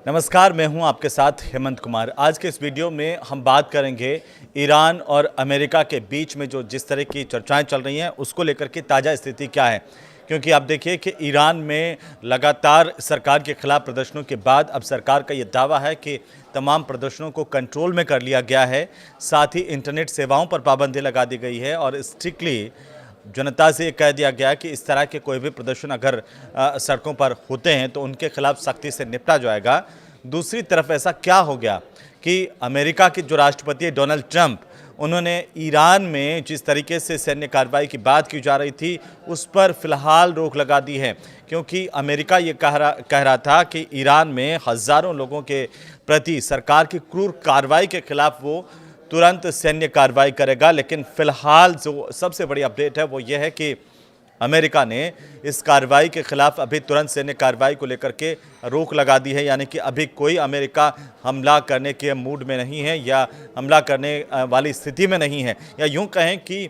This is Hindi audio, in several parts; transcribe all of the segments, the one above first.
नमस्कार, मैं हूं आपके साथ हेमंत कुमार। आज के इस वीडियो में हम बात करेंगे ईरान और अमेरिका के बीच में जो जिस तरह की चर्चाएं चल रही हैं उसको लेकर के ताज़ा स्थिति क्या है। क्योंकि आप देखिए कि ईरान में लगातार सरकार के खिलाफ प्रदर्शनों के बाद अब सरकार का ये दावा है कि तमाम प्रदर्शनों को कंट्रोल में कर लिया गया है। साथ ही इंटरनेट सेवाओं पर पाबंदी लगा दी गई है और स्ट्रिक्टली जनता से कह दिया गया कि इस तरह के कोई भी प्रदर्शन अगर सड़कों पर होते हैं तो उनके खिलाफ सख्ती से निपटा जाएगा। दूसरी तरफ ऐसा क्या हो गया कि अमेरिका के जो राष्ट्रपति है डोनाल्ड ट्रंप, उन्होंने ईरान में जिस तरीके से सैन्य कार्रवाई की बात की जा रही थी उस पर फिलहाल रोक लगा दी है। क्योंकि अमेरिका ये कह रहा था कि ईरान में हज़ारों लोगों के प्रति सरकार की क्रूर कार्रवाई के खिलाफ वो तुरंत सैन्य कार्रवाई करेगा। लेकिन फिलहाल जो सबसे बड़ी अपडेट है वो ये है कि अमेरिका ने इस कार्रवाई के खिलाफ अभी तुरंत सैन्य कार्रवाई को लेकर के रोक लगा दी है। यानी कि अभी कोई अमेरिका हमला करने के मूड में नहीं है या हमला करने वाली स्थिति में नहीं है, या यूं कहें कि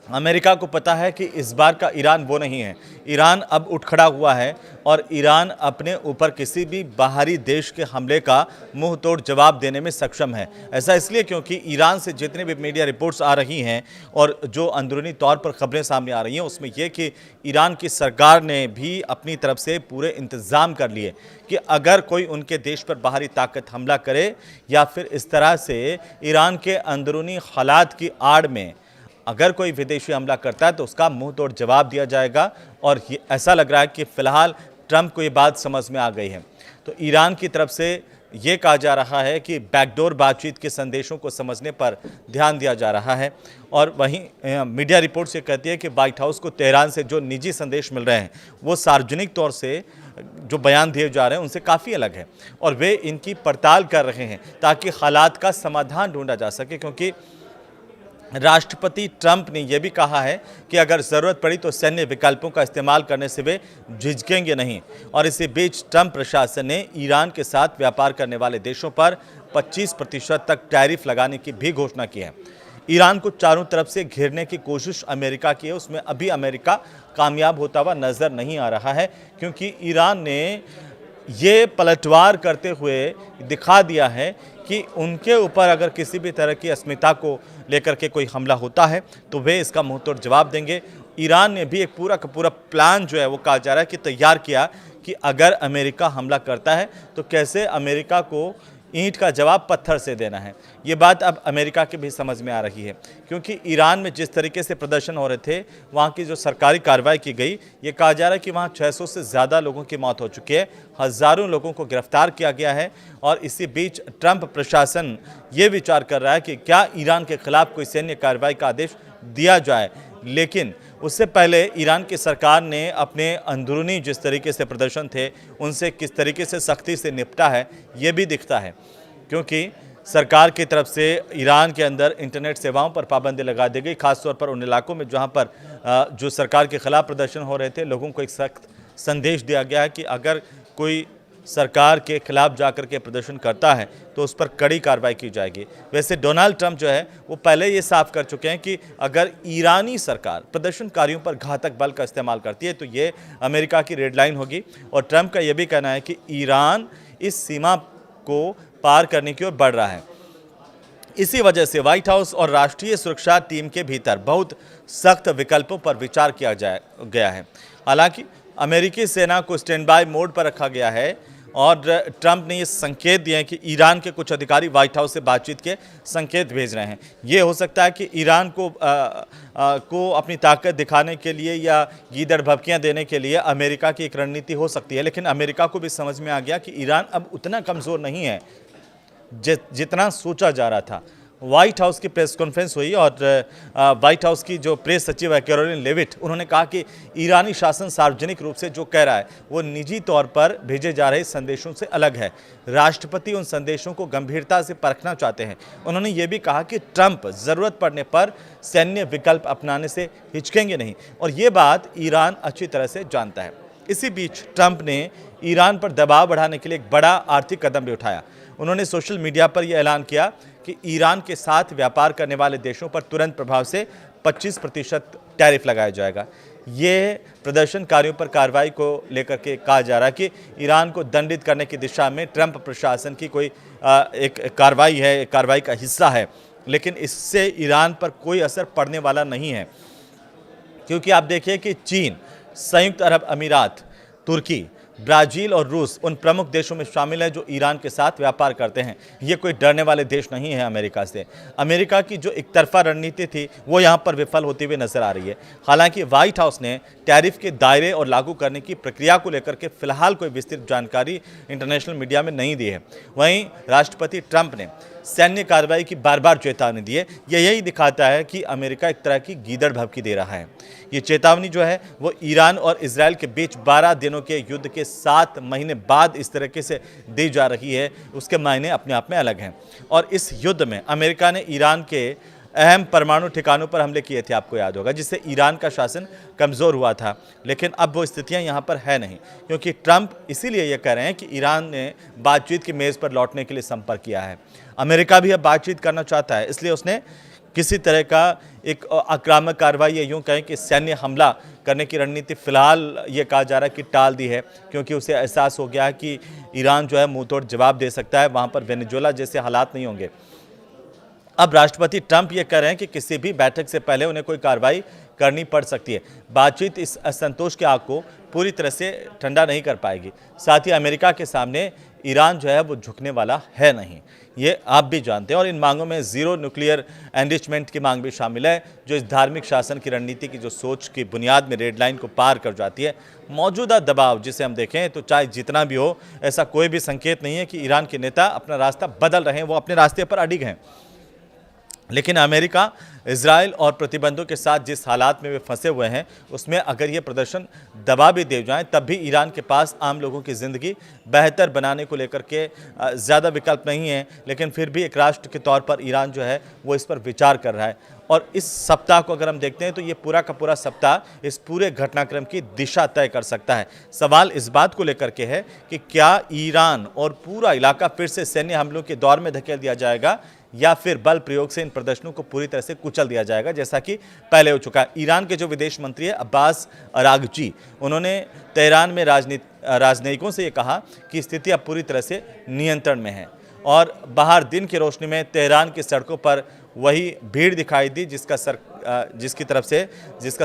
अमेरिका को पता है कि इस बार का ईरान वो नहीं है। ईरान अब उठ खड़ा हुआ है और ईरान अपने ऊपर किसी भी बाहरी देश के हमले का मुंह तोड़ जवाब देने में सक्षम है। ऐसा इसलिए क्योंकि ईरान से जितने भी मीडिया रिपोर्ट्स आ रही हैं और जो अंदरूनी तौर पर खबरें सामने आ रही हैं उसमें यह कि ईरान की सरकार ने भी अपनी तरफ से पूरे इंतज़ाम कर लिए कि अगर कोई उनके देश पर बाहरी ताकत हमला करे या फिर इस तरह से ईरान के अंदरूनी हालात की आड़ में अगर कोई विदेशी हमला करता है तो उसका मुंह तोड़ जवाब दिया जाएगा। और ऐसा लग रहा है कि फिलहाल ट्रंप को ये बात समझ में आ गई है। तो ईरान की तरफ से ये कहा जा रहा है कि बैकडोर बातचीत के संदेशों को समझने पर ध्यान दिया जा रहा है। और वहीं मीडिया रिपोर्ट से कहती है कि व्हाइट हाउस को तेहरान से जो निजी संदेश मिल रहे हैं वो सार्वजनिक तौर से जो बयान दिए जा रहे हैं उनसे काफ़ी अलग है और वे इनकी पड़ताल कर रहे हैं ताकि हालात का समाधान ढूंढा जा सके। क्योंकि राष्ट्रपति ट्रंप ने यह भी कहा है कि अगर ज़रूरत पड़ी तो सैन्य विकल्पों का इस्तेमाल करने से वे झिझकेंगे नहीं। और इसी बीच ट्रंप प्रशासन ने ईरान के साथ व्यापार करने वाले देशों पर 25% तक टैरिफ लगाने की भी घोषणा की है। ईरान को चारों तरफ से घेरने की कोशिश अमेरिका की है, उसमें अभी अमेरिका कामयाब होता हुआ नज़र नहीं आ रहा है। क्योंकि ईरान ने ये पलटवार करते हुए दिखा दिया है कि उनके ऊपर अगर किसी भी तरह की अस्मिता को लेकर के कोई हमला होता है तो वे इसका मुंहतोड़ जवाब देंगे। ईरान ने भी एक पूरा का पूरा प्लान जो है वो कहा जा रहा है कि तैयार किया कि अगर अमेरिका हमला करता है तो कैसे अमेरिका को ईंट का जवाब पत्थर से देना है। ये बात अब अमेरिका की भी समझ में आ रही है। क्योंकि ईरान में जिस तरीके से प्रदर्शन हो रहे थे, वहाँ की जो सरकारी कार्रवाई की गई, ये कहा जा रहा है कि वहाँ 600 से ज़्यादा लोगों की मौत हो चुकी है, हज़ारों लोगों को गिरफ्तार किया गया है। और इसी बीच ट्रंप प्रशासन ये विचार कर रहा है कि क्या ईरान के खिलाफ कोई सैन्य कार्रवाई का आदेश दिया जाए। लेकिन उससे पहले ईरान की सरकार ने अपने अंदरूनी जिस तरीके से प्रदर्शन थे उनसे किस तरीके से सख्ती से निपटा है ये भी दिखता है। क्योंकि सरकार की तरफ से ईरान के अंदर इंटरनेट सेवाओं पर पाबंदी लगा दी गई, खासतौर पर उन इलाकों में जहां पर जो सरकार के खिलाफ प्रदर्शन हो रहे थे, लोगों को एक सख्त संदेश दिया गया है कि अगर कोई सरकार के खिलाफ जाकर के प्रदर्शन करता है तो उस पर कड़ी कार्रवाई की जाएगी। वैसे डोनाल्ड ट्रंप जो है वो पहले ये साफ कर चुके हैं कि अगर ईरानी सरकार प्रदर्शनकारियों पर घातक बल का इस्तेमाल करती है तो ये अमेरिका की रेड लाइन होगी। और ट्रंप का ये भी कहना है कि ईरान इस सीमा को पार करने की ओर बढ़ रहा है। इसी वजह से व्हाइट हाउस और राष्ट्रीय सुरक्षा टीम के भीतर बहुत सख्त विकल्पों पर विचार किया गया है। हालांकि अमेरिकी सेना को स्टैंड बाय मोड पर रखा गया है और ट्रंप ने ये संकेत दिए हैं कि ईरान के कुछ अधिकारी व्हाइट हाउस से बातचीत के संकेत भेज रहे हैं। ये हो सकता है कि ईरान को अपनी ताकत दिखाने के लिए या गीदड़ भभकियाँ देने के लिए अमेरिका की एक रणनीति हो सकती है। लेकिन अमेरिका को भी समझ में आ गया कि ईरान अब उतना कमज़ोर नहीं है जितना सोचा जा रहा था। व्हाइट हाउस की प्रेस कॉन्फ्रेंस हुई और व्हाइट हाउस की जो प्रेस सचिव है कैरोलिन लेविट, उन्होंने कहा कि ईरानी शासन सार्वजनिक रूप से जो कह रहा है वो निजी तौर पर भेजे जा रहे संदेशों से अलग है। राष्ट्रपति उन संदेशों को गंभीरता से परखना चाहते हैं। उन्होंने ये भी कहा कि ट्रंप ज़रूरत पड़ने पर सैन्य विकल्प अपनाने से हिचकेंगे नहीं और ये बात ईरान अच्छी तरह से जानता है। इसी बीच ट्रंप ने ईरान पर दबाव बढ़ाने के लिए एक बड़ा आर्थिक कदम भी उठाया। उन्होंने सोशल मीडिया पर यह ऐलान किया कि ईरान के साथ व्यापार करने वाले देशों पर तुरंत प्रभाव से 25% टैरिफ लगाया जाएगा। ये प्रदर्शनकारियों पर कार्रवाई को लेकर के कहा जा रहा है कि ईरान को दंडित करने की दिशा में ट्रंप प्रशासन की कोई एक कार्रवाई है, एक कार्रवाई का हिस्सा है, लेकिन इससे ईरान पर कोई असर पड़ने वाला नहीं है। क्योंकि आप देखिए कि चीन, संयुक्त अरब अमीरात, तुर्की, ब्राज़ील और रूस उन प्रमुख देशों में शामिल है जो ईरान के साथ व्यापार करते हैं। ये कोई डरने वाले देश नहीं है अमेरिका से। अमेरिका की जो एक तरफा रणनीति थी वो यहाँ पर विफल होती हुई नजर आ रही है। हालांकि व्हाइट हाउस ने टैरिफ के दायरे और लागू करने की प्रक्रिया को लेकर के फिलहाल कोई विस्तृत जानकारी इंटरनेशनल मीडिया में नहीं दी है। वहीं राष्ट्रपति ट्रंप ने सैन्य कार्रवाई की बार बार चेतावनी दी है। यही दिखाता है कि अमेरिका एक तरह की गीदड़ भभकी दे रहा है। ये चेतावनी जो है वो ईरान और इजराइल के बीच 12 दिनों के युद्ध के 7 महीने बाद इस तरीके से दी जा रही है, उसके मायने अपने आप में अलग हैं। और इस युद्ध में अमेरिका ने ईरान के अहम परमाणु ठिकानों पर हमले किए थे, आपको याद होगा, जिससे ईरान का शासन कमज़ोर हुआ था। लेकिन अब वो स्थितियां यहाँ पर है नहीं, क्योंकि ट्रंप इसीलिए ये कह रहे हैं कि ईरान ने बातचीत की मेज़ पर लौटने के लिए संपर्क किया है। अमेरिका भी अब बातचीत करना चाहता है, इसलिए उसने किसी तरह का एक आक्रामक कार्रवाई या यूँ कहें कि सैन्य हमला करने की रणनीति फिलहाल ये कहा जा रहा है कि टाल दी है, क्योंकि उसे एहसास हो गया है कि ईरान जो है मुंह तोड़ जवाब दे सकता है, वहाँ पर वेनेजुएला जैसे हालात नहीं होंगे। अब राष्ट्रपति ट्रंप ये कह रहे हैं कि किसी भी बैठक से पहले उन्हें कोई कार्रवाई करनी पड़ सकती है। बातचीत इस असंतोष की आग को पूरी तरह से ठंडा नहीं कर पाएगी। साथ ही अमेरिका के सामने ईरान जो है वो झुकने वाला है नहीं, ये आप भी जानते हैं। और इन मांगों में ज़ीरो न्यूक्लियर एनरिचमेंट की मांग भी शामिल है, जो इस धार्मिक शासन की रणनीति की जो सोच की बुनियाद में रेड लाइन को पार कर जाती है। मौजूदा दबाव जिसे हम देखें तो चाहे जितना भी हो, ऐसा कोई भी संकेत नहीं है कि ईरान के नेता अपना रास्ता बदल रहे हैं, वो अपने रास्ते पर अडिग हैं। लेकिन अमेरिका, इजराइल और प्रतिबंधों के साथ जिस हालात में वे फंसे हुए हैं, उसमें अगर ये प्रदर्शन दबा भी दे जाएं, तब भी ईरान के पास आम लोगों की ज़िंदगी बेहतर बनाने को लेकर के ज़्यादा विकल्प नहीं है। लेकिन फिर भी एक राष्ट्र के तौर पर ईरान जो है वो इस पर विचार कर रहा है। और इस सप्ताह को अगर हम देखते हैं तो ये पूरा का पूरा सप्ताह इस पूरे घटनाक्रम की दिशा तय कर सकता है। सवाल इस बात को लेकर के है कि क्या ईरान और पूरा इलाका फिर से सैन्य हमलों के दौर में धकेल दिया जाएगा, या फिर बल प्रयोग से इन प्रदर्शनों को पूरी तरह से कुचल दिया जाएगा, जैसा कि पहले हो चुका है। ईरान के जो विदेश मंत्री है अब्बास अरागची, उन्होंने तेहरान में राजनयिकों से ये कहा कि स्थिति अब पूरी तरह से नियंत्रण में है। और बाहर दिन की रोशनी में तेहरान की सड़कों पर वही भीड़ दिखाई दी जिसका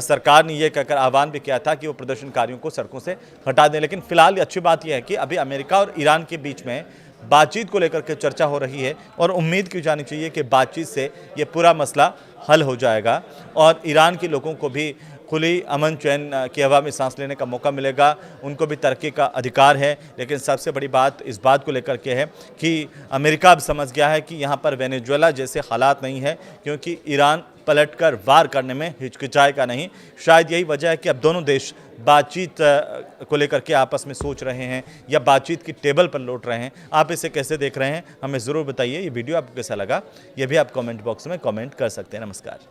सरकार ने यह कहकर आह्वान भी किया था कि वो प्रदर्शनकारियों को सड़कों से हटा दें। लेकिन फिलहाल अच्छी बात यह है कि अभी अमेरिका और ईरान के बीच में बातचीत को लेकर के चर्चा हो रही है, और उम्मीद की जानी चाहिए कि बातचीत से ये पूरा मसला हल हो जाएगा और ईरान के लोगों को भी खुली अमन चैन की हवा में सांस लेने का मौका मिलेगा। उनको भी तरक्की का अधिकार है। लेकिन सबसे बड़ी बात इस बात को लेकर के है कि अमेरिका अब समझ गया है कि यहाँ पर वेनेजुएला जैसे हालात नहीं है, क्योंकि ईरान पलटकर वार करने में हिचकिचाएगा नहीं। शायद यही वजह है कि अब दोनों देश बातचीत को लेकर के आपस में सोच रहे हैं या बातचीत की टेबल पर लौट रहे हैं। आप इसे कैसे देख रहे हैं, हमें ज़रूर बताइए। ये वीडियो आपको कैसा लगा, ये भी आप कमेंट बॉक्स में कमेंट कर सकते हैं। नमस्कार।